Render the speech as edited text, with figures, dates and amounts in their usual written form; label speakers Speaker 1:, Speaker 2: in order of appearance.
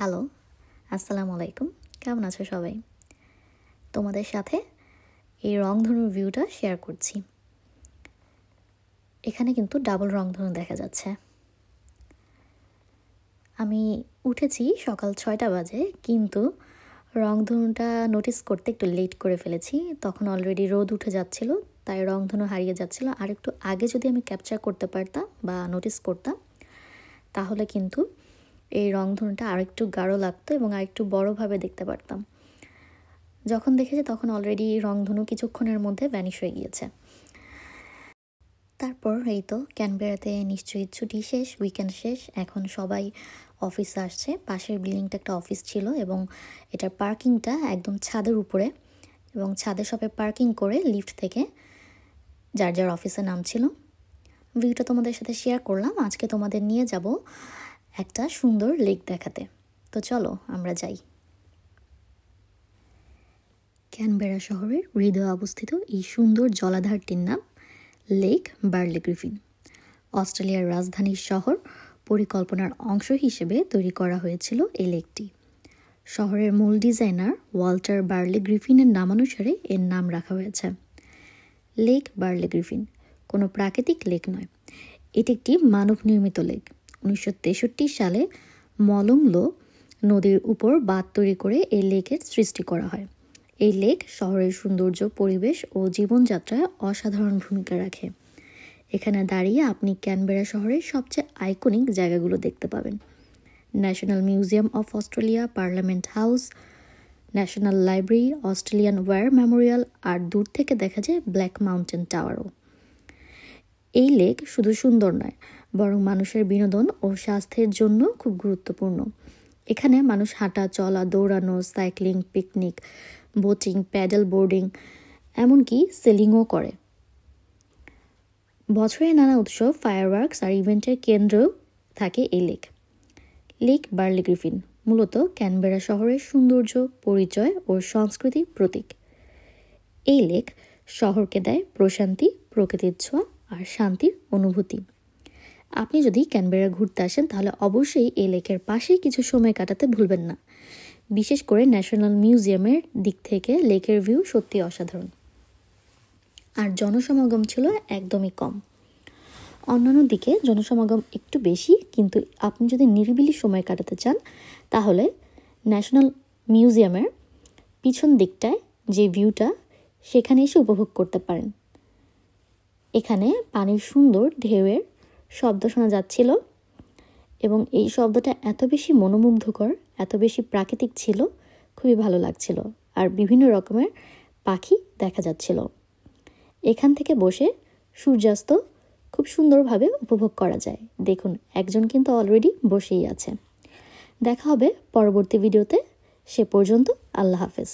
Speaker 1: Hello, আসসালামু আলাইকুম। কেমন আছো সবাই? তোমাদের সাথে এই রংধনুর ভিউটা শেয়ার করছি। এখানে কিন্তু ডাবল রংধনু দেখা যাচ্ছে। আমি উঠেছি সকাল ৬টা বাজে, কিন্তু রংধনুটা নোটিস করতে একটু লেট করে ফেলেছি। তখন অলরেডি রোদ উঠে যাচ্ছিল, তাই রংধনু হারিয়ে যাচ্ছিল। আর একটু আগে যদি আমি ক্যাপচার করতে পারতাম বা নোটিস করতাম, তাহলে কিন্তু এই রংধনুটা আরেকটু গাঢ় লাগতো এবং আরেকটু বড়োভাবে দেখতে পারতাম। যখন দেখেছি তখন অলরেডি রংধনু কিছুক্ষণের মধ্যে ভ্যানিশ হয়ে গিয়েছে। তারপর এই তো ক্যানবেরাতে নিশ্চয়ই ছুটি শেষ, উইকেন্ড শেষ। এখন সবাই অফিসে আসছে। পাশের বিল্ডিংটা একটা অফিস ছিল এবং এটার পার্কিংটা একদম ছাদের উপরে, এবং ছাদে সবাই পার্কিং করে লিফট থেকে যার যার অফিসে নামছিল। ভিউটা তোমাদের সাথে শেয়ার করলাম। আজকে তোমাদের নিয়ে যাব একটা সুন্দর লেক দেখাতে। তো চলো আমরা যাই। ক্যানবেরা শহরের হৃদয়ে অবস্থিত এই সুন্দর জলাধারটির নাম লেক বার্লে গ্রিফিন। অস্ট্রেলিয়ার রাজধানীর শহর পরিকল্পনার অংশ হিসেবে তৈরি করা হয়েছিল এই লেকটি। শহরের মূল ডিজাইনার ওয়াল্টার বার্লে গ্রিফিনের নামানুসারে এর নাম রাখা হয়েছে। লেক বার্লে গ্রিফিন কোনো প্রাকৃতিক লেক নয়, এটি একটি মানব নির্মিত লেক। 1963 সালে মলংলো নদীর উপর বাঁধ তৈরি করে এই লেকের সৃষ্টি করা হয়। এই লেক শহরের সৌন্দর্য, পরিবেশ ও জীবনযাত্রায় অসাধারণ ভূমিকা রাখে। এখানে দাঁড়িয়ে আপনি ক্যানবেরা শহরের সবচেয়ে আইকনিক জায়গাগুলো দেখতে পাবেন: national museum of Australia, parliament house, national library, Australian war memorial, আর দূর থেকে দেখা যায় ব্ল্যাক মাউন্টেন টাওয়ারও। এই লেক শুধু সুন্দর নয়, বরং মানুষের বিনোদন ও স্বাস্থ্যের জন্য খুব গুরুত্বপূর্ণ। এখানে মানুষ হাঁটা, চলা, দৌড়ানো, cycling, picnic, boating, paddle boarding, এমনকি সেলিংও করে। বছরে নানা উৎসব, ফায়ারওয়ার্কস আর ইভেন্টের কেন্দ্রেও থাকে এই লেক। লেক বার্লে গ্রিফিন মূলত ক্যানবেরা শহরের সৌন্দর্য, পরিচয় ও সংস্কৃতির প্রতীক। এই লেক শহরকে দেয় প্রশান্তি, প্রকৃতির ছোঁয়া আর শান্তির অনুভূতি। আপনি যদি ক্যানবেরা ঘুরতে আসেন তাহলে অবশ্যই এই লেকের পাশেই কিছু সময় কাটাতে ভুলবেন না। বিশেষ করে ন্যাশনাল মিউজিয়ামের দিক থেকে লেকের ভিউ সত্যি অসাধারণ। আর জনসমাগম ছিল একদমই কম। অন্যান্য দিকে জনসমাগম একটু বেশি, কিন্তু আপনি যদি নিরিবিলি সময় কাটাতে চান তাহলে ন্যাশনাল মিউজিয়ামের পিছন দিকটায় যে ভিউটা, সেখানে এসে উপভোগ করতে পারেন। এখানে পানির সুন্দর ঢেউয়ের শব্দ শোনা যাচ্ছিল এবং এই শব্দটা এত বেশি মনোমুগ্ধকর, এত বেশি প্রাকৃতিক ছিল, খুবই ভালো লাগছিল। আর বিভিন্ন রকমের পাখি দেখা যাচ্ছিল। এখান থেকে বসে সূর্যাস্ত খুব সুন্দরভাবে উপভোগ করা যায়। দেখুন, একজন কিন্তু অলরেডি বসেই আছে। দেখা হবে পরবর্তী ভিডিওতে। সে পর্যন্ত আল্লাহ হাফেজ।